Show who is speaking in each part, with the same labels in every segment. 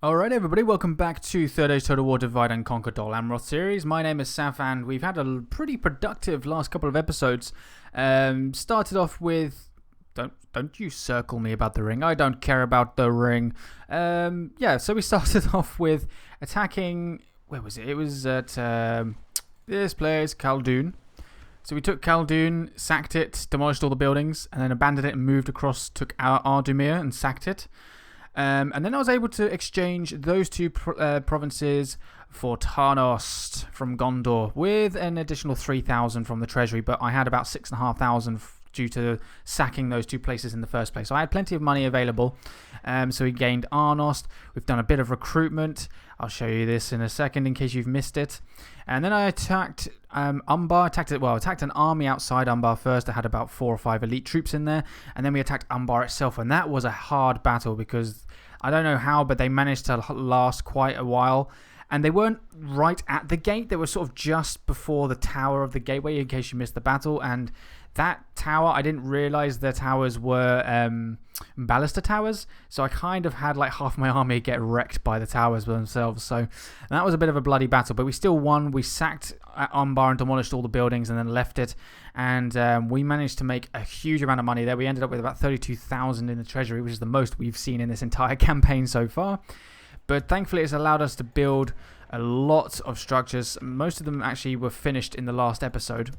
Speaker 1: Alright everybody, welcome back to Third Age Total War Divide and Conquer Dol Amroth series. My name is Saf and we've had a pretty productive last couple of episodes. Started off with... Don't you circle me about the ring. I don't care about the ring. So we started off with attacking... Where was it? It was at this place, Khaldun. So we took Khaldun, sacked it, demolished all the buildings, and then abandoned it and moved across, took Ardumir and sacked it. And then I was able to exchange those two provinces for Tarnost from Gondor with an additional 3,000 from the treasury, but I had about 6,500 due to sacking those two places in the first place. So I had plenty of money available. So we gained Arnost. We've done a bit of recruitment. I'll show you this in a second in case you've missed it. And then I attacked Umbar. Attacked an army outside Umbar first. I had about 4 or 5 elite troops in there. And then we attacked Umbar itself. And that was a hard battle because I don't know how, but they managed to last quite a while. And they weren't right at the gate. They were sort of just before the tower of the gateway in case you missed the battle. And that tower, I didn't realise the towers were ballista towers. So I kind of had like half my army get wrecked by the towers themselves. So that was a bit of a bloody battle. But we still won. We sacked Umbar and demolished all the buildings and then left it. And we managed to make a huge amount of money there. We ended up with about 32,000 in the treasury, which is the most we've seen in this entire campaign so far. But thankfully it's allowed us to build a lot of structures. Most of them actually were finished in the last episode.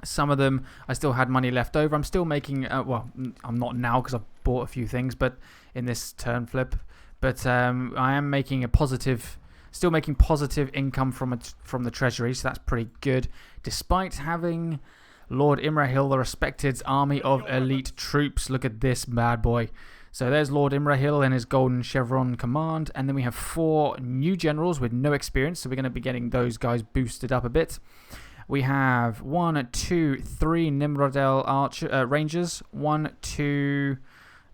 Speaker 1: Some of them I still had money left over. I'm still making, I'm not now because I've bought a few things, but in this turn flip. But I am making still making positive income from the treasury, so that's pretty good. Despite having Lord Imrahil, the respected army of elite troops. Look at this bad boy. So there's Lord Imrahil and his golden chevron command. And then we have 4 new generals with no experience. So we're going to be getting those guys boosted up a bit. We have 1, 2, 3 Nimrodel rangers. 2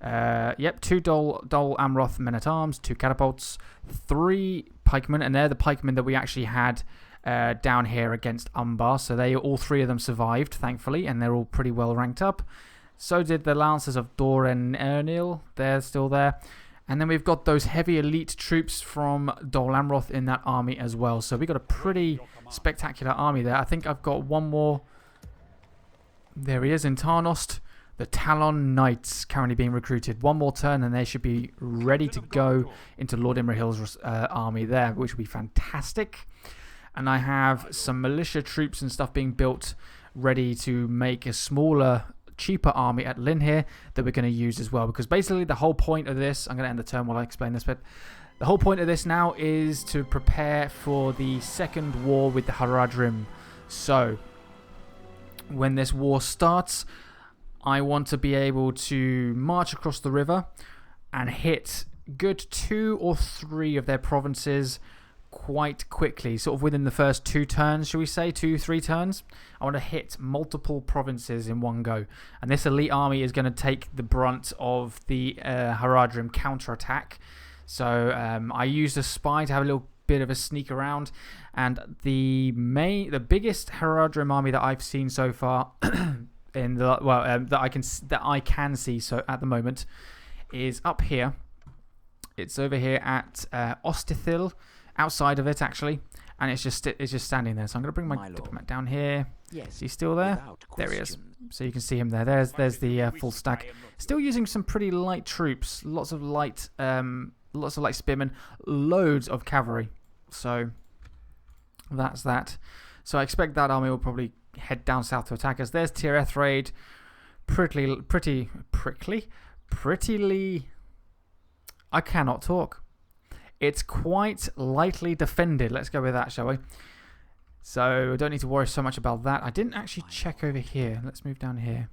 Speaker 1: Dol Amroth men-at-arms. 2 catapults. 3 pikemen. And they're the pikemen that we actually had down here against Umbar. So all 3 of them survived, thankfully. And they're all pretty well ranked up. So did the Lancers of Dor and Ernil. They're still there. And then we've got those heavy elite troops from Dol Amroth in that army as well. So we've got a pretty spectacular army there. I think I've got one more. There he is in Tarnost. The Swan Knights currently being recruited. One more turn and they should be ready to go into Lord Imrahil's army there, which would be fantastic. And I have some militia troops and stuff being built ready to make a smaller, cheaper army at Lynn here that we're going to use as well, because basically the whole point of this, I'm going to end the turn while I explain this, but the whole point of this now is to prepare for the second war with the Haradrim. So when this war starts, I want to be able to march across the river and hit good 2 or 3 of their provinces quite quickly, sort of within the first 2 turns, shall we say, 2-3 turns. I want to hit multiple provinces in one go, and this elite army is going to take the brunt of the Haradrim counterattack. So I used a spy to have a little bit of a sneak around, and the biggest Haradrim army that I've seen so far that I can see so at the moment is up here. It's over here at Ostithil. Outside of it, actually, and it's just standing there. So I'm going to bring my diplomat down here. Yes, is he still there? There he is. So you can see him there. There's the full stack. Still using some pretty light troops. Lots of light spearmen. Loads of cavalry. So that's that. So I expect that army will probably head down south to attack us. There's Tir Ethraid. Prettily. I cannot talk. It's quite lightly defended. Let's go with that, shall we? So I don't need to worry so much about that. I didn't actually check over here. Let's move down here.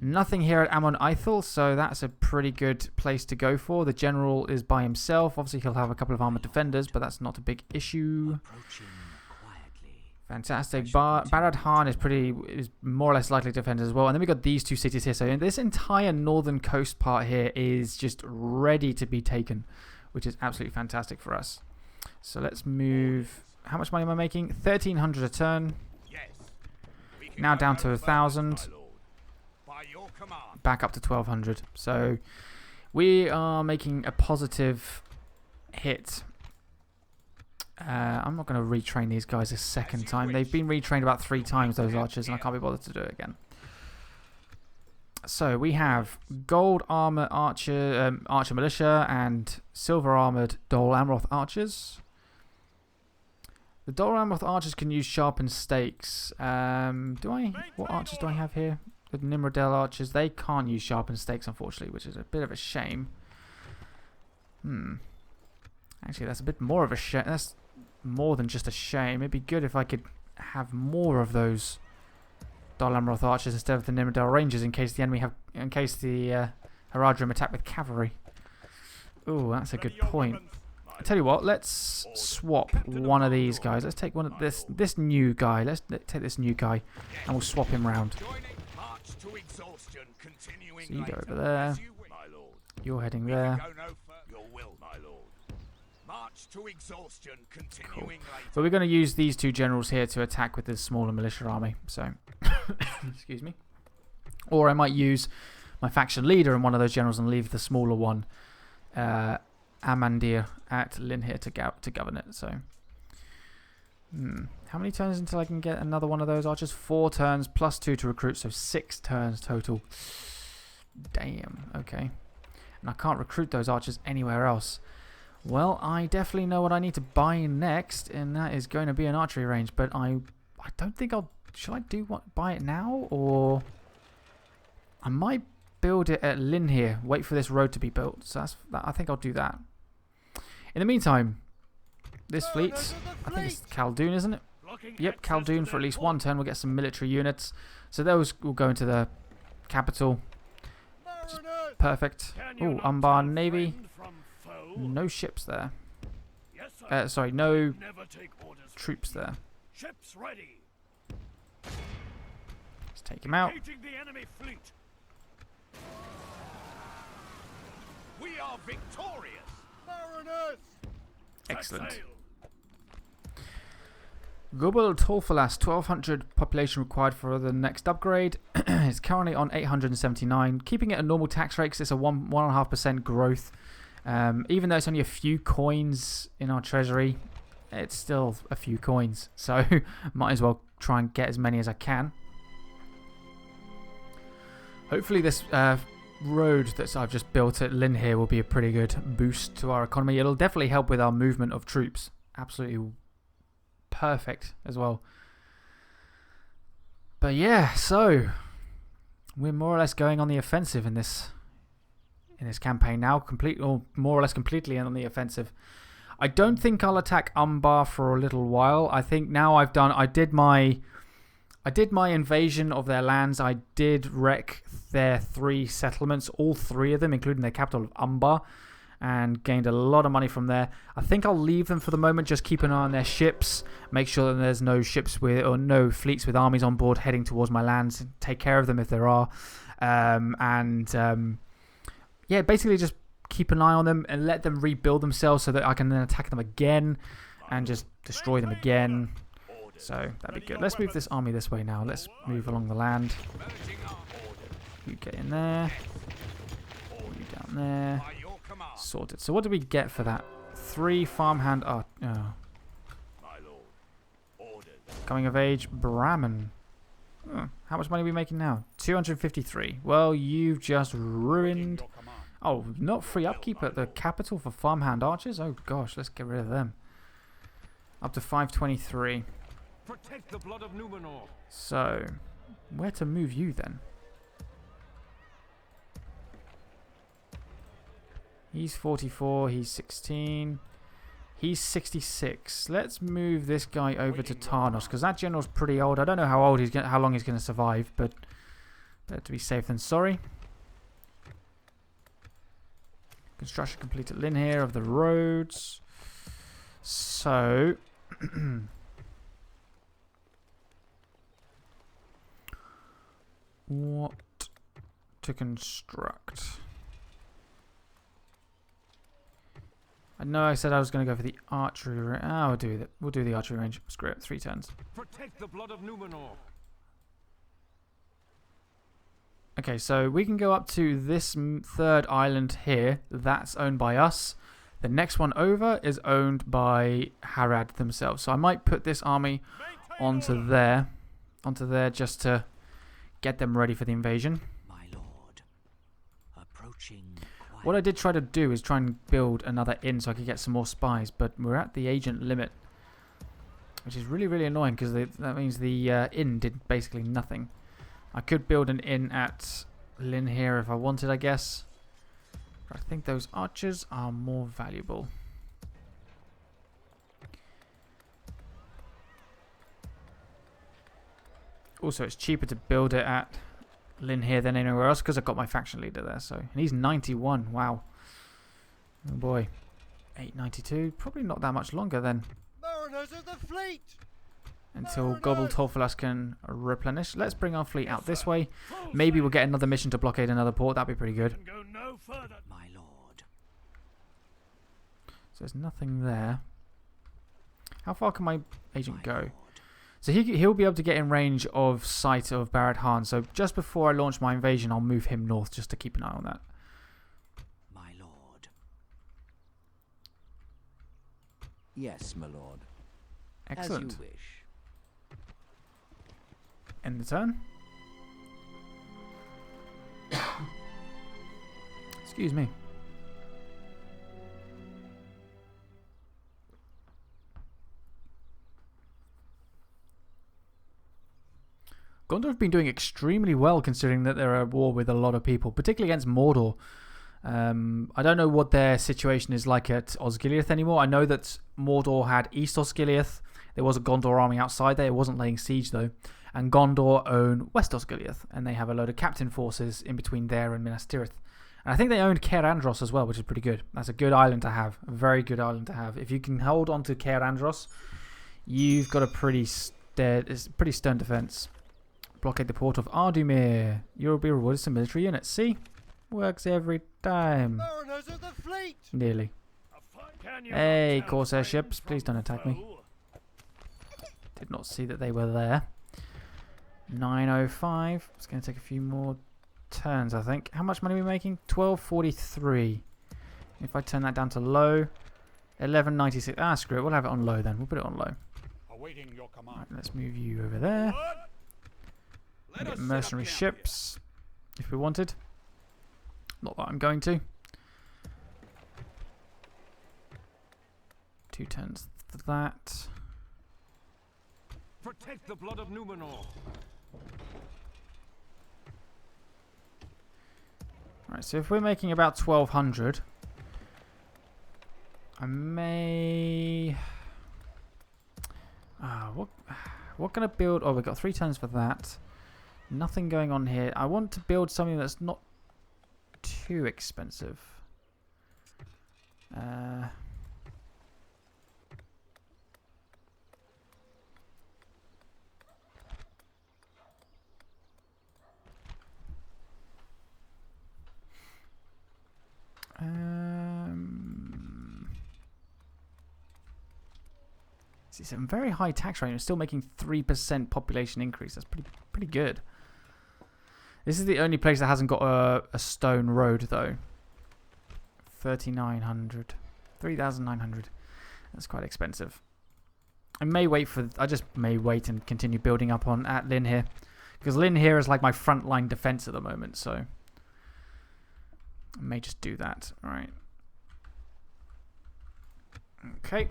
Speaker 1: Nothing here at Amon Ithil, so that's a pretty good place to go for. The general is by himself. Obviously, he'll have a couple of armored defenders, but that's not a big issue. Fantastic. Barad Khan is more or less likely to defend as well. And then we've got these 2 cities here. So this entire northern coast part here is just ready to be taken, which is absolutely fantastic for us. So let's move. How much money am I making? 1,300 a turn. Now down to 1,000. Back up to 1,200. So we are making a positive hit. I'm not going to retrain these guys a second time. They've been retrained about 3 times, those archers, and I can't be bothered to do it again. So we have gold armor archer, archer militia, and silver armored Dol Amroth archers. The Dol Amroth archers can use sharpened stakes. What archers do I have here? The Nimrodel archers, they can't use sharpened stakes, unfortunately, which is a bit of a shame. Actually, that's a bit more of a shame. That's more than just a shame. It'd be good if I could have more of those Dol Amroth archers instead of the Nimrodel rangers in case the Haradrim attack with cavalry. Ooh, that's a good point. I tell you what, let's swap one of these guys. Let's take one of this new guy. Let's take this new guy, and we'll swap him round. So you go over there. You're heading there. Cool. But we're going to use these 2 generals here to attack with the smaller militia army. So, excuse me. Or I might use my faction leader and one of those generals and leave the smaller one, Amandir, at Lynn here to govern it. So, how many turns until I can get another one of those archers? 4 turns plus 2 to recruit, so 6 turns total. Damn. Okay. And I can't recruit those archers anywhere else. Well, I definitely know what I need to buy next, and that is going to be an archery range. But I don't think I'll. Should I buy it now, or I might build it at Lynn here. Wait for this road to be built. So I think I'll do that. In the meantime, this fleet, I think it's Khaldoon, isn't it? Yep, Khaldoon for at least 1 turn. We'll get some military units. So those will go into the capital. Which is perfect. Oh, Umbar Navy. No ships there. Sorry, no troops there. Let's take him out.
Speaker 2: We are victorious.
Speaker 1: Excellent. Gubal Tolfalas, 1200 population required for the next upgrade. It's currently on 879. Keeping it a normal tax rate because it's a 1.5% growth. Even though it's only a few coins in our treasury, it's still a few coins. So might as well try and get as many as I can. Hopefully this road that I've just built at Lynn here will be a pretty good boost to our economy. It'll definitely help with our movement of troops. Absolutely perfect as well. But yeah, so we're more or less going on the offensive in this campaign now, more or less completely on the offensive. I don't think I'll attack Umbar for a little while. I think now I did my invasion of their lands. I did wreck their 3 settlements, all 3 of them, including their capital of Umbar, and gained a lot of money from there. I think I'll leave them for the moment, just keep an eye on their ships, make sure that there's no ships no fleets with armies on board heading towards my lands, and take care of them if there are. Yeah, basically just keep an eye on them and let them rebuild themselves so that I can then attack them again and just destroy them again. So that'd be good. Let's move this army this way now. Let's move along the land. You get in there. You down there. Sorted. So what do we get for that? 3 farmhand. Coming of age, Brahmin. How much money are we making now? 253. Well, you've just ruined. Oh, not free upkeep at the capital for farmhand archers? Oh gosh, let's get rid of them. Up to 523.
Speaker 3: Protect the blood of Numenor.
Speaker 1: So, where to move you then? He's 44, he's 16. He's 66. Let's move this guy over to Tarnos because that general's pretty old. I don't know how long he's going to survive, but better to be safe than sorry. Construction complete at Lynn here of the roads. So, what to construct? I know I said I was going to go for the archery range. We'll do the archery range. Screw it, 3 turns.
Speaker 3: Protect the blood of Numenor. Okay,
Speaker 1: so we can go up to this 3rd island here. That's owned by us. The next one over is owned by Harad themselves. So I might put this army onto there just to get them ready for the invasion.
Speaker 4: My lord, approaching quiet.
Speaker 1: What I did try to do is try and build another inn so I could get some more spies, but we're at the agent limit, which is really, really annoying because that means the inn did basically nothing. I could build an inn at Lynn here if I wanted, I guess. But I think those archers are more valuable. Also, it's cheaper to build it at Lynn here than anywhere else because I've got my faction leader there. So, and he's 91. Wow. Oh boy. 892. Probably not that much longer then.
Speaker 2: Mariners of the fleet!
Speaker 1: Until Gobble Tolfalas can replenish. Let's bring our fleet out this way. Maybe we'll get another mission to blockade another port. That'd be pretty good.
Speaker 2: Go no further.
Speaker 4: My lord.
Speaker 1: So there's nothing there. How far can my agent
Speaker 4: My
Speaker 1: go?
Speaker 4: lord.
Speaker 1: So he'll be able to get in range of sight of Barad Khan. So just before I launch my invasion, I'll move him north just to keep an eye on that.
Speaker 4: My lord. Yes, my lord.
Speaker 1: Excellent.
Speaker 4: As you wish.
Speaker 1: End the turn. Excuse me. Gondor have been doing extremely well considering that they're at war with a lot of people, particularly against Mordor. I don't know what their situation is like at Osgiliath anymore. I know that Mordor had East Osgiliath. There was a Gondor army outside there. It wasn't laying siege though. And Gondor own West Osgiliath, and they have a load of captain forces in between there and Minas Tirith. And I think they owned Caer Andros as well, which is pretty good. That's a good island to have. A very good island to have. If you can hold on to Caer Andros, you've got a pretty stern defense. Blockade the port of Ardumir. You'll be rewarded some military units. See? Works every time.
Speaker 2: Mariners of the fleet!
Speaker 1: Nearly. Hey, Corsair ships. Please don't attack me. Did not see that they were there. 905. It's going to take a few more turns, I think. How much money are we making? 1243. If I turn that down to low, 1196. Ah, screw it. We'll have it on low then. We'll put it on low.
Speaker 2: Awaiting your command.
Speaker 1: Right, let's move you over there. Get mercenary ships if we wanted. Not that I'm going to. 2 turns for that.
Speaker 3: Protect the blood of Numenor.
Speaker 1: Right, so if we're making about 1200, I may. What can I build? Oh, we've got 3 turns for that. Nothing going on here. I want to build something that's not too expensive. It's a very high tax rate. It's still making 3% population increase. That's pretty good. This is the only place that hasn't got a stone road though. 3,900, 3,900. That's quite expensive. I just may wait and continue building up on at Lynn here, because Lynn here is like my frontline defense at the moment. So I may just do that. All right. Okay.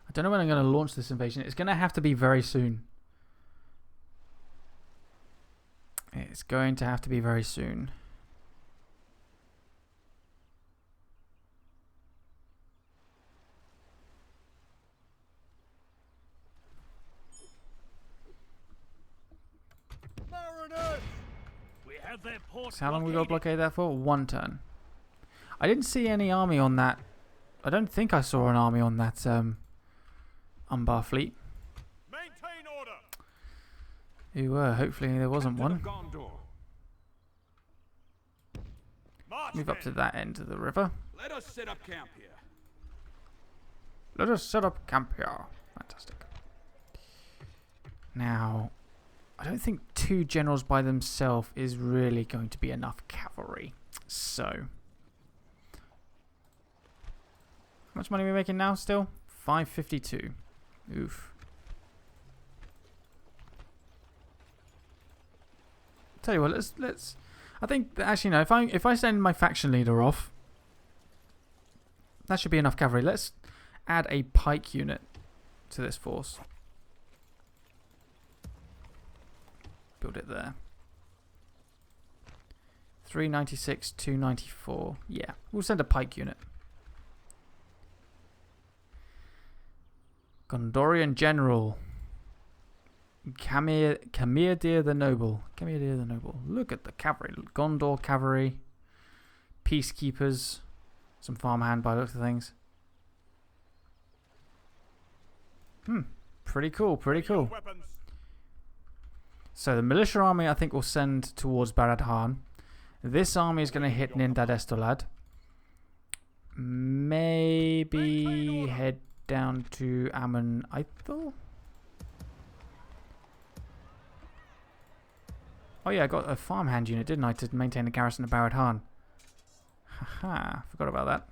Speaker 1: I don't know when I'm going to launch this invasion. It's going to have to be very soon. It's going to have to be very soon.
Speaker 2: Mariners! We have their port.
Speaker 1: So how long we got to blockade that for? 1 turn. I didn't see any army on that. I don't think I saw an army on that Umbar fleet.
Speaker 2: Maintain order.
Speaker 1: Hopefully there wasn't
Speaker 3: Captain
Speaker 1: one.
Speaker 3: of Gondor.
Speaker 1: Move up to that end of the river.
Speaker 2: Let us set up camp here.
Speaker 1: Let us set up camp here. Fantastic. Now, I don't think 2 generals by themselves is really going to be enough cavalry. So, how much money are we making now still? 552. Oof. Tell you what, let's. I think that actually no. If I send my faction leader off, that should be enough cavalry. Let's add a pike unit to this force. Build it there. 396, 294. Yeah, we'll send a pike unit. Gondorian General. Camir the Noble. Look at the cavalry. Gondor cavalry. Peacekeepers. Some farmhand by the looks of things. Pretty cool.
Speaker 2: Weapons.
Speaker 1: So the militia army I think will send towards Baradhan. This army is going to hit Nindad Estolad. Maybe head down to Ammon Aithel. Oh yeah, I got a farmhand unit, didn't I, to maintain the garrison of Baradhan. Haha, forgot about that.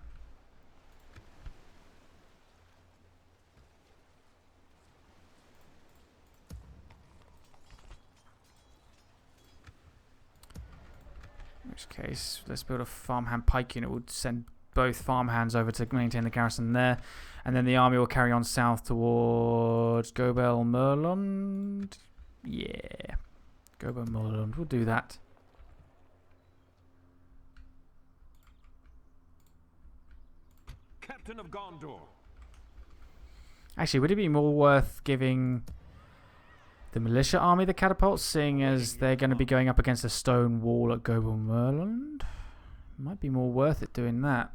Speaker 1: In which case, let's build a farmhand pike unit. We'll send both farmhands over to maintain the garrison there. And then the army will carry on south towards Gobel Merlund. Yeah. Gobel Merlund. We'll do that.
Speaker 3: Captain of Gondor.
Speaker 1: Actually, would it be more worth giving the militia army the catapults, seeing as they're going to be going up against a stone wall at Gobel Merlund? Might be more worth it doing that.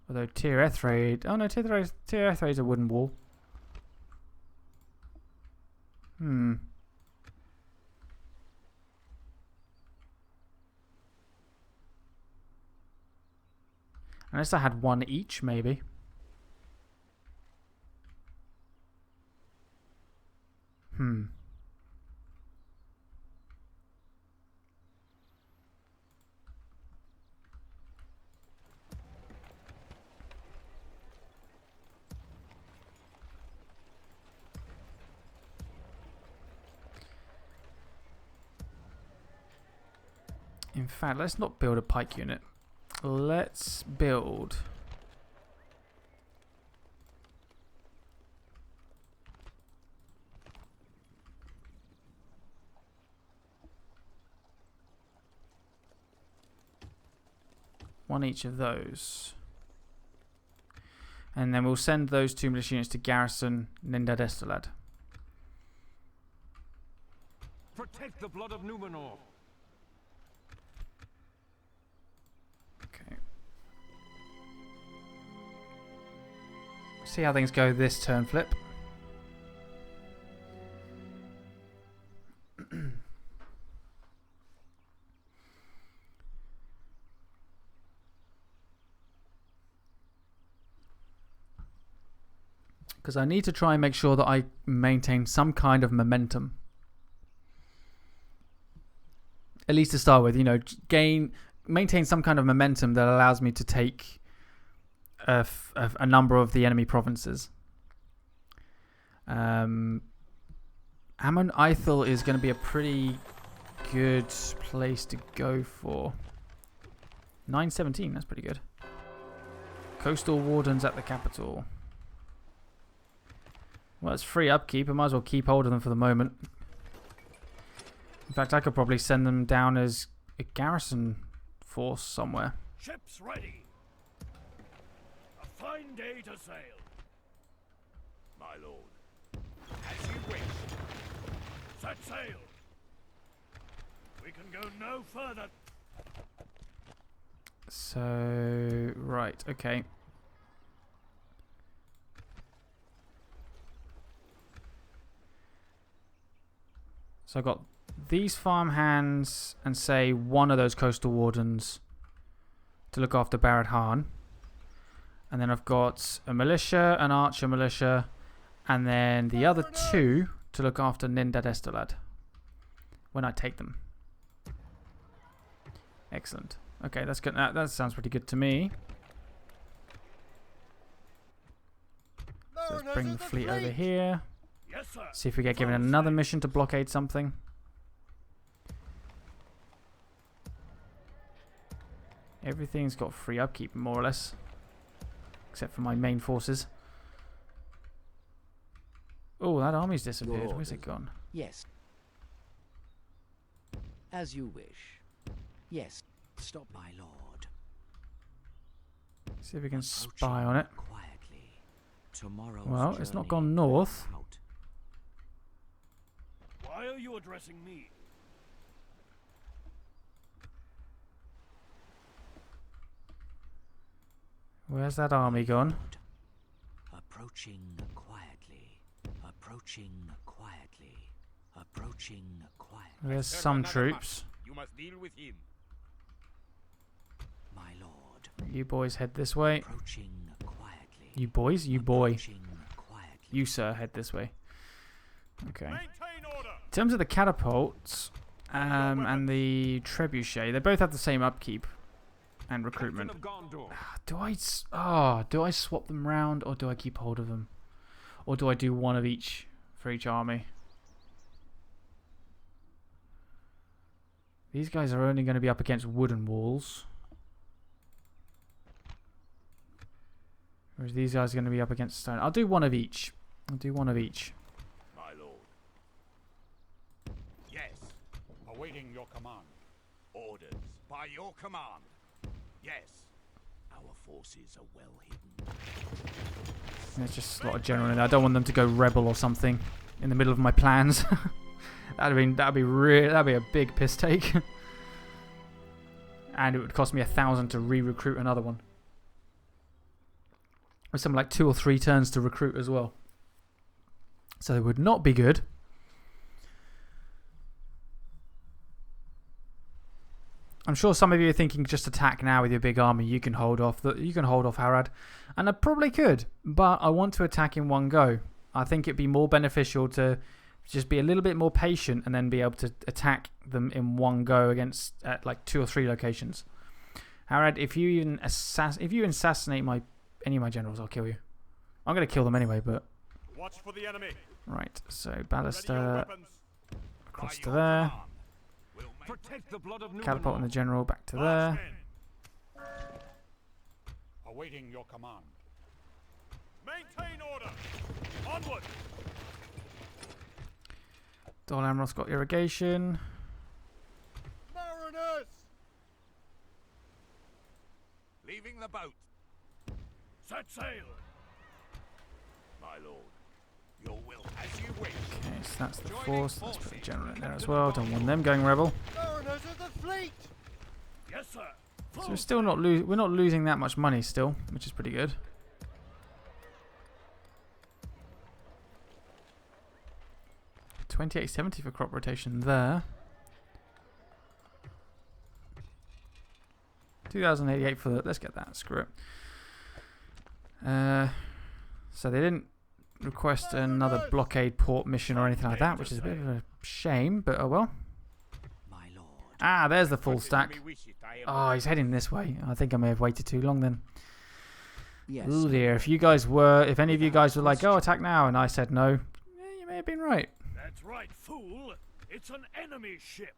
Speaker 1: Although Tir Ethraid... Oh no, Tir Ethraid's a wooden wall. Unless I had one each, maybe. In fact, let's not build a pike unit. Let's build... one each of those. And then we'll send those 2 militia units to garrison Nindad Estolad.
Speaker 3: Protect the blood of Numenor.
Speaker 1: Okay. See how things go this turn flip. Because I need to try and make sure that I maintain some kind of momentum. At least to start with, you know, maintain some kind of momentum that allows me to take a number of the enemy provinces. Ammon Aithel is going to be a pretty good place to go for. 917, that's pretty good. Coastal Wardens at the capital. Well, it's free upkeep. I might as well keep hold of them for the moment. In fact, I could probably send them down as a garrison force somewhere.
Speaker 2: Ships ready. A fine day to sail. My lord. As you wish. Set sail. We can go no further.
Speaker 1: So, right, okay. So I got these farmhands and say one of those coastal wardens to look after Barad Khan. And then I've got a militia, an archer militia, and then the other two to look after Nindad Estelad when I take them. Excellent. Okay, that's good. That sounds pretty good to me. So let's bring the fleet over here.
Speaker 2: Yes, sir.
Speaker 1: See if we get given another mission to blockade something. Everything's got free upkeep, more or less. Except for my main forces. Oh, that army's disappeared. Where's it gone?
Speaker 4: Yes. As you wish. Yes. Stop, my lord.
Speaker 1: See if we can spy on it.
Speaker 4: Quietly. Tomorrow's
Speaker 1: Well, it's not
Speaker 4: journey
Speaker 1: gone north.
Speaker 4: out.
Speaker 2: Why are you addressing me?
Speaker 1: Where's that army gone?
Speaker 4: Approaching quietly. Approaching quietly. Approaching quietly.
Speaker 1: There's some troops.
Speaker 2: You must deal with him.
Speaker 4: My lord.
Speaker 1: You boys head this way.
Speaker 4: Approaching quietly.
Speaker 1: You boys? You boy.
Speaker 4: Approaching quietly.
Speaker 1: You, sir, head this way. Okay.
Speaker 2: Maintain order.
Speaker 1: In terms of the catapults and the trebuchet, they both have the same upkeep and recruitment.
Speaker 3: Captain of Gondor.
Speaker 1: Do I swap them round or do I keep hold of them? Or do I do one of each for each army? These guys are only going to be up against wooden walls. Whereas these guys are going to be up against stone. I'll do one of each.
Speaker 2: My lord. Yes.
Speaker 5: Awaiting your command.
Speaker 2: Orders. By your command. Yes. Our forces are well hidden.
Speaker 1: There's just a lot of general in there. I don't want them to go rebel or something in the middle of my plans. that'd be a big piss take. And it would cost me 1,000 to re-recruit another one. With something like 2 or 3 turns to recruit as well. So it would not be good. I'm sure some of you are thinking just attack now with your big army. You can hold off Harad, and I probably could, but I want to attack in one go. I think it'd be more beneficial to just be a little bit more patient and then be able to attack them in one go against at like 2 or 3 locations. Harad, if you assassinate any of my generals, I'll kill you. I'm going to kill them anyway, but
Speaker 2: Watch for the enemy.
Speaker 1: right. So
Speaker 2: Ready your
Speaker 1: ballista
Speaker 2: weapons.
Speaker 1: across
Speaker 2: By
Speaker 1: to
Speaker 2: your
Speaker 1: there.
Speaker 2: command. We'll
Speaker 3: Protect the blood of Numenor.
Speaker 1: Catapult and the general back to there.
Speaker 2: Marksmen.
Speaker 5: Awaiting your command.
Speaker 2: Maintain order. Onward.
Speaker 1: Dol Amroth's got irrigation.
Speaker 2: Mariners. Leaving the boat. Set sail. My lord. Your will as you wish.
Speaker 1: Okay, so that's the force. Let's put the general in there as well. Don't want them going rebel.
Speaker 2: Mariners of the fleet. Yes, sir.
Speaker 1: So we're still not losing that much money still, which is pretty good. $28.70 for crop rotation there. 2,088 for the. Let's get that. Screw it. So they didn't request another blockade port mission or anything like that, which is a bit of a shame, but oh well.
Speaker 4: My lord.
Speaker 1: Ah, there's the full stack. Oh, he's heading this way. I think I may have waited too long then.
Speaker 4: Yes.
Speaker 1: Oh dear. If any of you guys were like, "Oh, attack now," and I said no, you may have been right.
Speaker 2: That's right, fool. It's an enemy ship.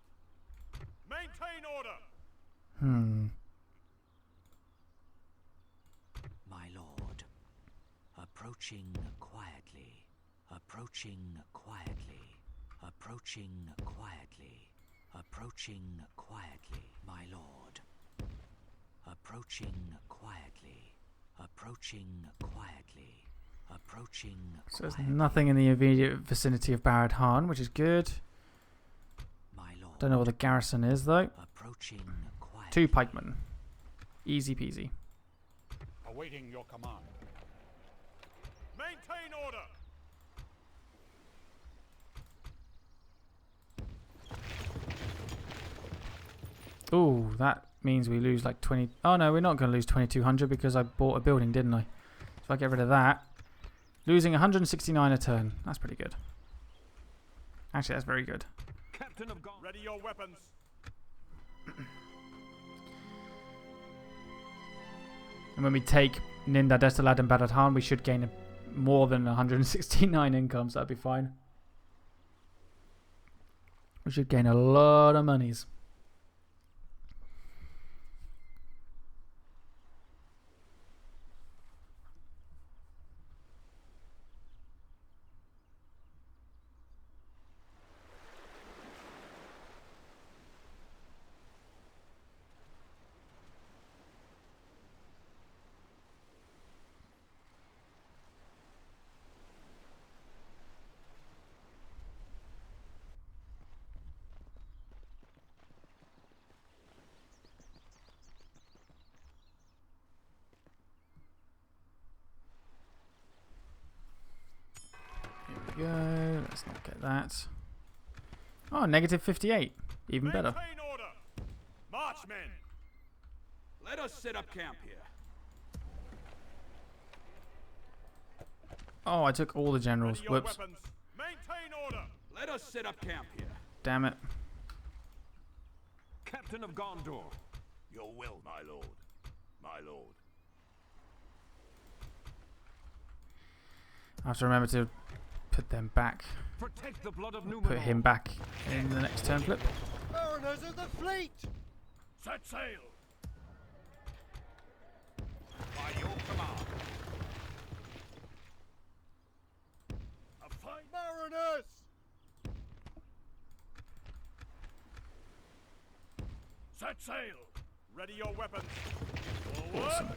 Speaker 2: Maintain order.
Speaker 4: My lord. Approaching quietly. Approaching quietly. Approaching quietly. Approaching quietly. My lord. Approaching quietly. Approaching quietly. Approaching
Speaker 1: So there's
Speaker 4: quietly.
Speaker 1: nothing in the immediate vicinity of Barad Khan, which is good.
Speaker 4: My lord.
Speaker 1: Don't know what the garrison is though.
Speaker 4: Approaching quietly.
Speaker 1: 2 pikemen. Easy peasy.
Speaker 5: Awaiting your command.
Speaker 2: Maintain order.
Speaker 1: Oh, that means we lose like 20. Oh no, we're not going to lose 2,200 because I bought a building, didn't I? So if I get rid of that, losing 169 a turn. That's pretty good. Actually, that's very good.
Speaker 3: Captain of Gondor.
Speaker 2: Ready your weapons.
Speaker 1: And when we take Ninda, Destalad, and Badadhan, we should gain more than 169 incomes. That'd be fine. We should gain a lot of monies. Go. Let's not get that. Oh, negative 58. Even better.
Speaker 2: Maintain order. Marchmen.
Speaker 6: Let us set up camp here.
Speaker 1: Oh, I took all the generals.
Speaker 2: Ready your
Speaker 1: Whoops.
Speaker 2: weapons. Maintain order.
Speaker 6: Let us set up camp here.
Speaker 1: Damn it.
Speaker 3: Captain of Gondor.
Speaker 2: Your will, my lord. My lord.
Speaker 1: I have to remember to put them back.
Speaker 3: Protect the blood of Numenor.
Speaker 1: Put him back in the next turn flip.
Speaker 2: Mariners of the fleet. Set sail. By your command. A fine mariners. Set sail. Ready your weapons. Forward.
Speaker 1: Awesome.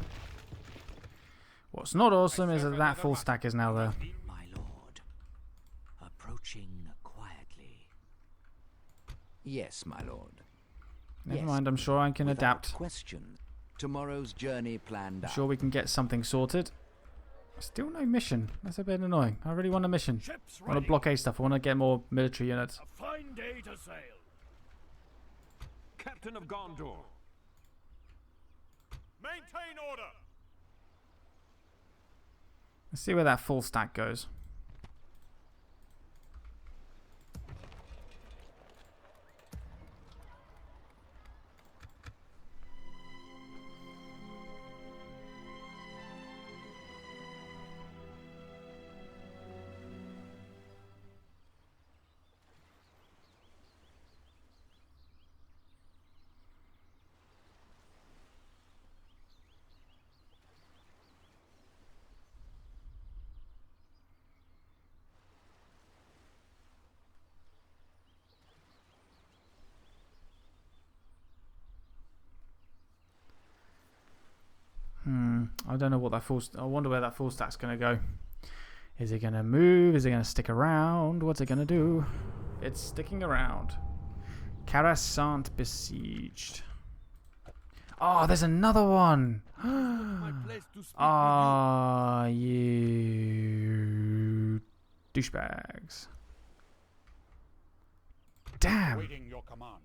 Speaker 1: What's not awesome is that that full stack is now there.
Speaker 4: My lord. Approaching quietly. Yes, my lord.
Speaker 1: Never
Speaker 4: Yes.
Speaker 1: mind, I'm sure I can
Speaker 4: Without
Speaker 1: adapt.
Speaker 4: question. Tomorrow's journey planned
Speaker 1: I'm
Speaker 4: out.
Speaker 1: sure we can get something sorted. Still no mission. That's a bit annoying. I really want a mission.
Speaker 2: Ships
Speaker 1: I want
Speaker 2: ready.
Speaker 1: to blockade stuff. I want to get more military units.
Speaker 2: A fine day to sail.
Speaker 3: Captain of Gondor.
Speaker 2: Maintain order.
Speaker 1: Let's see where that full stack goes. I don't know what that full. I wonder where that full stack's gonna go. Is it gonna move? Is it gonna stick around? What's it gonna do? It's sticking around. Coruscant besieged. Oh, there's another one. Ah, you douchebags. Damn.
Speaker 5: Awaiting your command.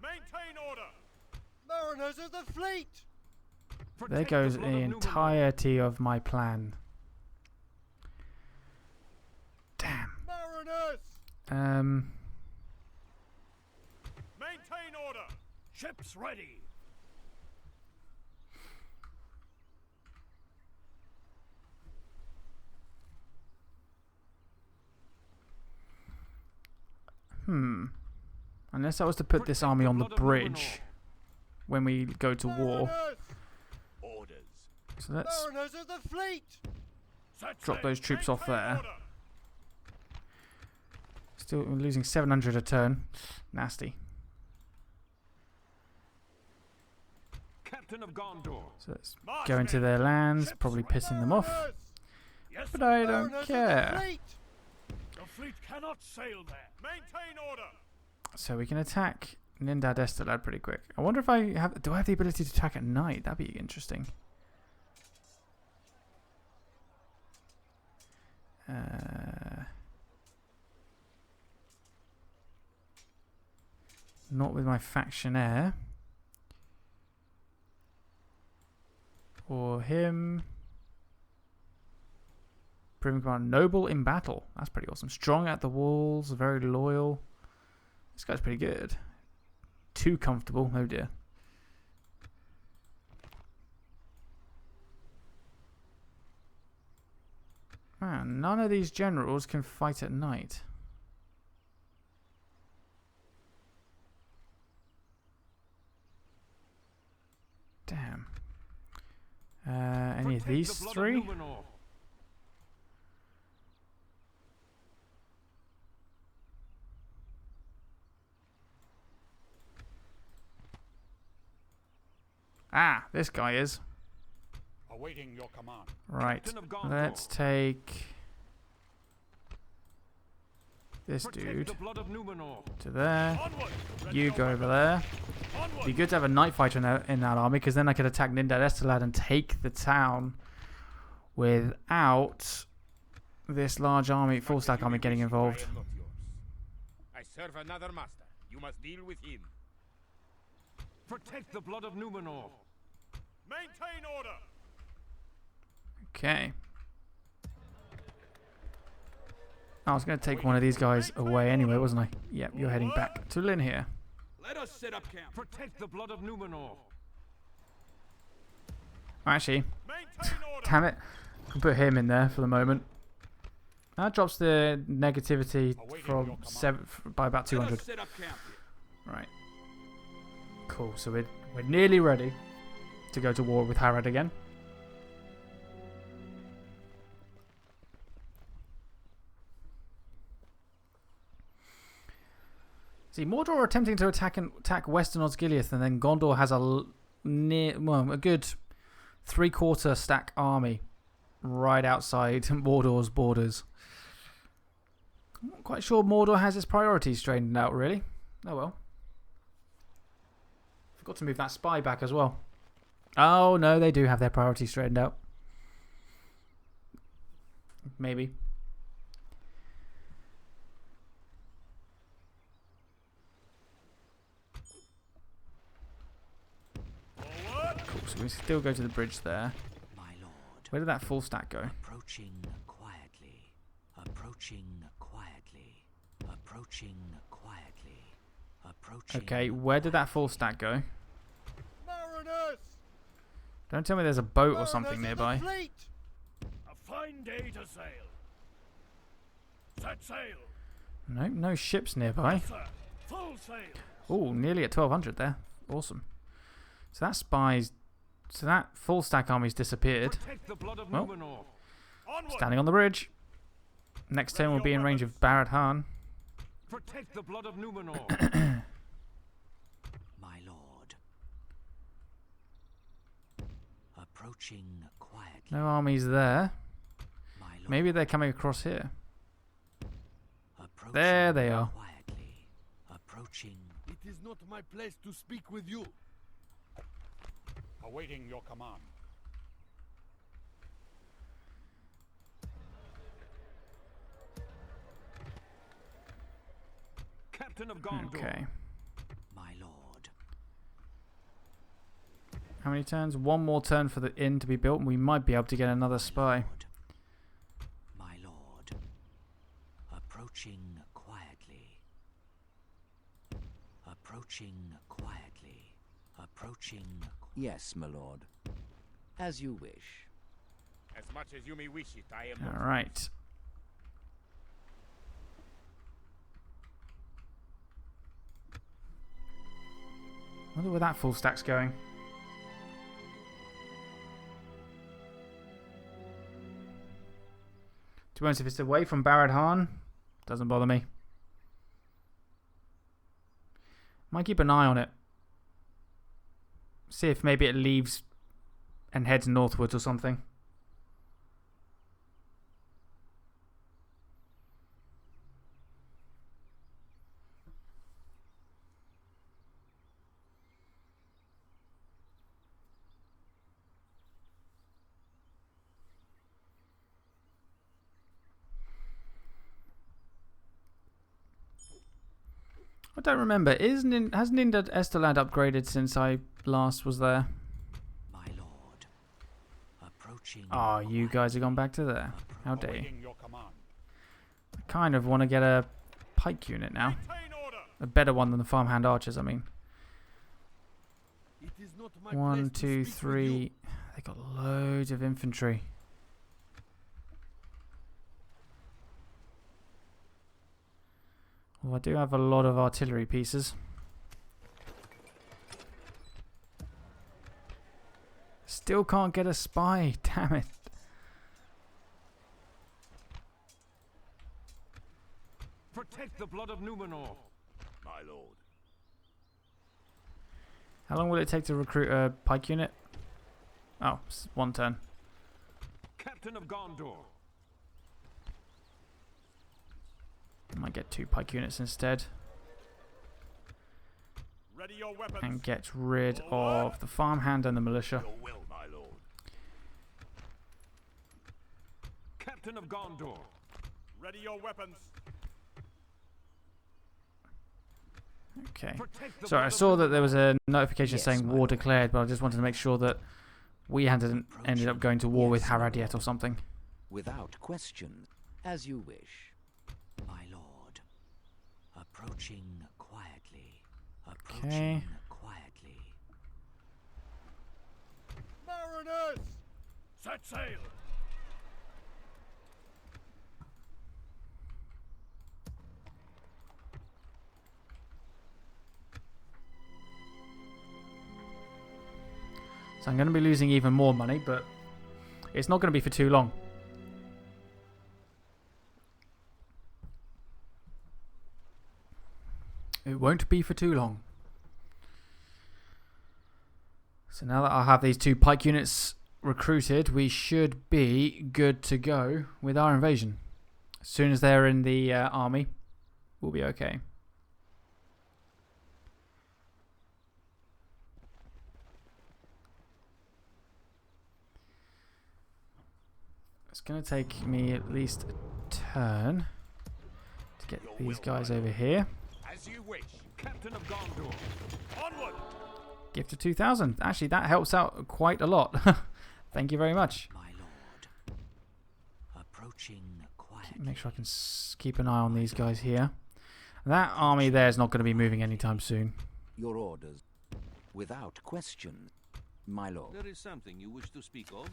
Speaker 2: Maintain order. Mariners of the fleet.
Speaker 1: There
Speaker 3: Protect
Speaker 1: goes
Speaker 3: the
Speaker 1: the
Speaker 3: blood of Numenor.
Speaker 1: entirety of my plan. Damn.
Speaker 2: Mariners. Maintain order. Ships ready.
Speaker 1: Unless I was to put this
Speaker 3: Protect
Speaker 1: army
Speaker 3: the
Speaker 1: on the
Speaker 3: blood of
Speaker 1: bridge
Speaker 3: Numenor.
Speaker 1: when we go to war.
Speaker 2: Mariners. Orders.
Speaker 1: So let's
Speaker 2: Mariners of the fleet. Set
Speaker 1: drop
Speaker 2: sail.
Speaker 1: those troops off
Speaker 2: Maintain
Speaker 1: there.
Speaker 2: order.
Speaker 1: Still we're losing 700 a turn. Nasty.
Speaker 3: Captain of Gondor.
Speaker 1: So let's go into their lands, probably pissing them off.
Speaker 2: Mariners. Yes,
Speaker 1: But I don't
Speaker 2: mariners of the
Speaker 1: care.
Speaker 2: fleet. The fleet cannot sail there. Maintain order.
Speaker 1: So we can attack Nindad Estelad pretty quick. I wonder if I have. Do I have the ability to attack at night? That'd be interesting. Not with my factionaire. Or him. Proving command noble in battle. That's pretty awesome. Strong at the walls, very loyal. This guy's pretty good. Too comfortable. Oh dear. Man, none of these generals can fight at night. Damn. Any of these three? Ah, this guy is.
Speaker 5: Awaiting your command.
Speaker 1: Right. Let's take this dude to there. You go over there. Be good to have a night fighter in that army, because then I could attack Nindad Estelad and take the town without this large army, full stack army, getting involved.
Speaker 2: I serve another master. You must deal with him.
Speaker 3: Protect the blood of Numenor.
Speaker 2: Maintain order.
Speaker 1: Okay. I was going to take one of these guys away anyway, wasn't I? Yep, you're heading back to Lynn here.
Speaker 6: Let us set up camp.
Speaker 3: Protect the blood of Numenor.
Speaker 1: Actually,
Speaker 2: Maintain order.
Speaker 1: damn it. I can put him in there for the moment. That drops the negativity from 7 by about
Speaker 6: Let
Speaker 1: 200.
Speaker 6: us set up camp here.
Speaker 1: Right. Cool. So we're nearly ready to go to war with Harad again. See, Mordor are attempting to attack Western Osgiliath, and then Gondor has a good 3/4 stack army right outside Mordor's borders. I'm not quite sure Mordor has its priorities straightened out, really. Oh well. Forgot to move that spy back as well. Oh no, they do have their priorities straightened out. Maybe. Cool, so we still go to the bridge there.
Speaker 4: My lord.
Speaker 1: Where did that full stack go?
Speaker 4: Approaching quietly. Approaching quietly. Approaching quietly. Approaching.
Speaker 1: Okay, where did that full stack go?
Speaker 2: Mariners.
Speaker 1: Don't tell me there's a boat or something nearby.
Speaker 2: A fine day to sail. Set sail.
Speaker 1: Nope, no ships nearby.
Speaker 2: Sir. Full sail.
Speaker 1: Oh, nearly at 1200 there. Awesome. So that spies. So that full stack army's disappeared.
Speaker 3: Protect the blood of
Speaker 1: Well.
Speaker 3: Numenor.
Speaker 2: Onward.
Speaker 1: Standing on the bridge. Next turn we'll be in range of Barad Han.
Speaker 3: Protect the blood of Numenor.
Speaker 4: My lord. Approaching quietly.
Speaker 1: No armies there.
Speaker 4: My lord.
Speaker 1: Maybe they're coming across here.
Speaker 4: Approaching
Speaker 1: There they are.
Speaker 4: Quietly. Approaching.
Speaker 2: It is not my place to speak with you.
Speaker 5: Awaiting your command.
Speaker 3: Captain of Gondor.
Speaker 1: Okay.
Speaker 4: My lord.
Speaker 1: How many turns? One more turn for the inn to be built, and we might be able to get another spy.
Speaker 4: Lord. My lord. Approaching quietly. Approaching quietly. Approaching. Yes, my lord. As you wish.
Speaker 2: As much as you may wish it, I am not.
Speaker 1: Alright. Wonder where that full stack's going. To be honest, if it's away from Barad Han, doesn't bother me. Might keep an eye on it. See if maybe it leaves and heads northwards or something. I don't remember. Has Nindad Estelad upgraded since I last was there?
Speaker 4: My lord. Approaching.
Speaker 1: Oh, you guys have gone back to there. How dare you.
Speaker 5: Awaiting your command.
Speaker 1: I kind of want to get a pike unit now.
Speaker 5: Maintain order.
Speaker 1: A better one than the farmhand archers, I mean.
Speaker 2: It is not my
Speaker 1: 1,
Speaker 2: place to
Speaker 1: 2,
Speaker 2: speak with
Speaker 1: 3. They got loads of infantry. Well, I do have a lot of artillery pieces. Still can't get a spy. Damn it.
Speaker 3: Protect the blood of Numenor.
Speaker 2: My lord.
Speaker 1: How long will it take to recruit a pike unit? Oh, 1 turn.
Speaker 3: Captain of Gondor.
Speaker 1: Might get 2 pike units instead.
Speaker 5: Ready your weapons.
Speaker 1: And get rid of the farmhand and the militia.
Speaker 2: Your will, my lord.
Speaker 3: Captain of Gondor.
Speaker 5: Ready your weapons.
Speaker 1: Okay.
Speaker 3: Protect the
Speaker 1: Sorry, I
Speaker 3: blood of
Speaker 1: saw that there
Speaker 3: Numenor.
Speaker 1: was a notification
Speaker 4: Yes,
Speaker 1: saying
Speaker 4: my
Speaker 1: war
Speaker 4: lord.
Speaker 1: declared, but I just wanted to make sure that we hadn't ended up going to war with
Speaker 4: Yes, my
Speaker 1: Harad yet or
Speaker 4: lord.
Speaker 1: something.
Speaker 4: Without question. As you wish. My lord. Approaching quietly. Approaching
Speaker 1: Okay.
Speaker 4: quietly.
Speaker 5: Mariners!
Speaker 2: Set sail.
Speaker 1: So I'm going to be losing even more money, but it's not going to be for too long. It won't be for too long. So now that I have these 2 pike units recruited, we should be good to go with our invasion. As soon as they're in the army, we'll be okay. It's going to take me at least a turn to get these guys over here.
Speaker 2: As you wish.
Speaker 3: Captain of Gondor.
Speaker 2: Onward.
Speaker 1: Gift of 2,000. Actually, that helps out quite a lot. Thank you very much.
Speaker 4: My lord. Approaching quietly.
Speaker 1: Make sure I can keep an eye on these guys here. That army there is not going to be moving anytime soon.
Speaker 4: Your orders. Without question. My lord.
Speaker 7: There is something you wish to speak of?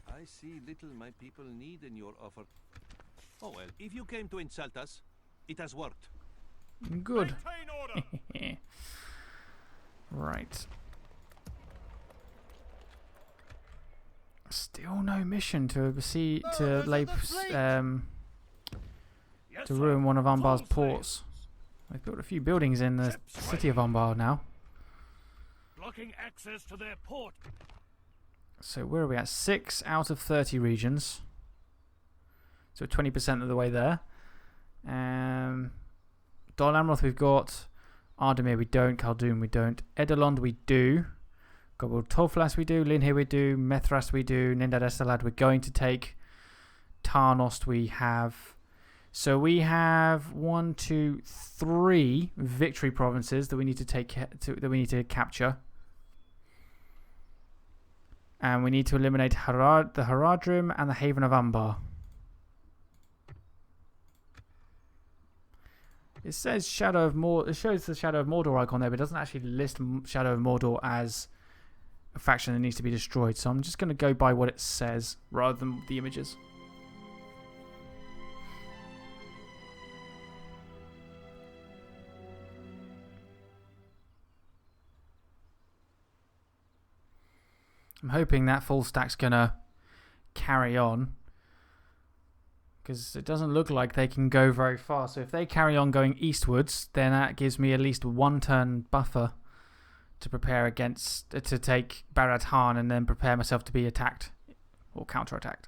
Speaker 7: I see little my people need in your offer. Oh well, if you came to insult us, it has worked.
Speaker 1: Good.
Speaker 5: Maintain order.
Speaker 1: Right. Still no mission to see to lay
Speaker 2: Yes,
Speaker 1: to
Speaker 2: sir.
Speaker 1: ruin one of Umbar's
Speaker 2: Full
Speaker 1: ports. They've built a few buildings in the
Speaker 2: Ships
Speaker 1: city of Umbar now.
Speaker 2: Blocking access to their port.
Speaker 1: So where are we at? 6 out of 30 regions. So 20% of the way there. Dol Amroth we've got. Ardamir we don't. Khaldun we don't. Edelond we do. Gobel Tolflas we do. Linhir we do. Methras we do. Nindad Estelad we're going to take. Tarnost we have. So we have 1, 2, 3 victory provinces that we need to take that we need to capture. And we need to eliminate the Haradrim and the Haven of Umbar. It says Shadow of Mordor. It shows the Shadow of Mordor icon there, but it doesn't actually list Shadow of Mordor as a faction that needs to be destroyed. So I'm just going to go by what it says rather than the images. I'm hoping that full stack's going to carry on, because it doesn't look like they can go very far. So if they carry on going eastwards, then that gives me at least 1 turn buffer to prepare against to take Barad Han and then prepare myself to be attacked or counterattacked.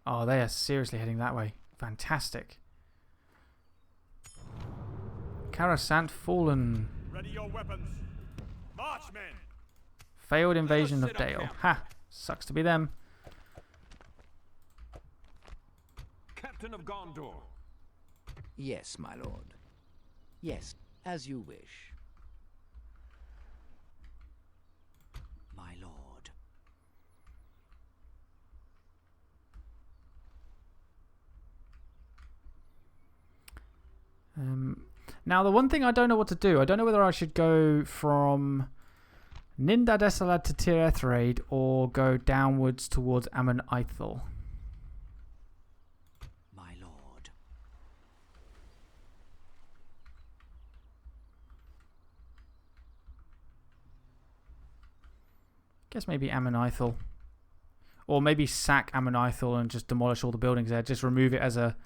Speaker 1: Oh, they are seriously heading that way. Fantastic. Karasant fallen.
Speaker 5: Ready your weapons. March, men.
Speaker 1: Failed invasion of
Speaker 3: sit up,
Speaker 1: Dale.
Speaker 3: Cap.
Speaker 1: Ha! Sucks to be them.
Speaker 3: Captain of Gondor.
Speaker 4: Yes, my lord. Yes, as you wish. My lord.
Speaker 1: Now, the one thing I don't know what to do, I don't know whether I should go from Ninda Desolad to Tir Ethraid or go downwards towards Amon Ithel.
Speaker 4: My lord.
Speaker 1: Guess maybe Amon Ithel. Or maybe sack Amon Ithel and just demolish all the buildings there. Just remove it as a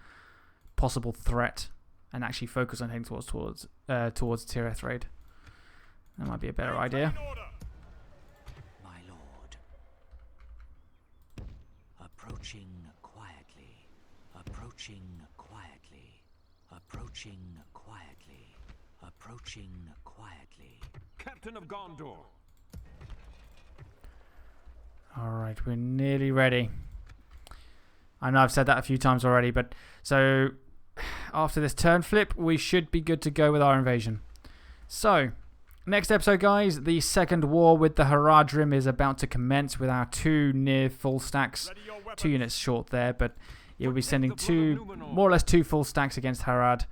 Speaker 1: possible threat and actually focus on heading towards Tir Ethraid. That might be a better idea.
Speaker 5: In order.
Speaker 4: My lord. Approaching quietly. Approaching quietly. Approaching quietly. Approaching quietly.
Speaker 3: Captain of Gondor.
Speaker 1: Alright, we're nearly ready. I know I've said that a few times already, but so after this turn flip, we should be good to go with our invasion. So, next episode, guys, the second war with the Haradrim is about to commence with our 2 near full stacks.
Speaker 5: Ready your
Speaker 1: 2
Speaker 5: weapons.
Speaker 1: units short there, but you'll be sending more or less 2 full stacks against Harad.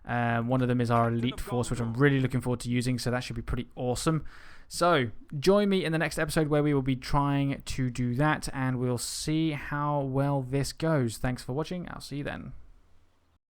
Speaker 1: One of them is our elite force, which I'm really looking forward to using, so that should be pretty awesome. So, join me in the next episode where we will be trying to do that, and we'll see how well this goes. Thanks for watching. I'll see you then.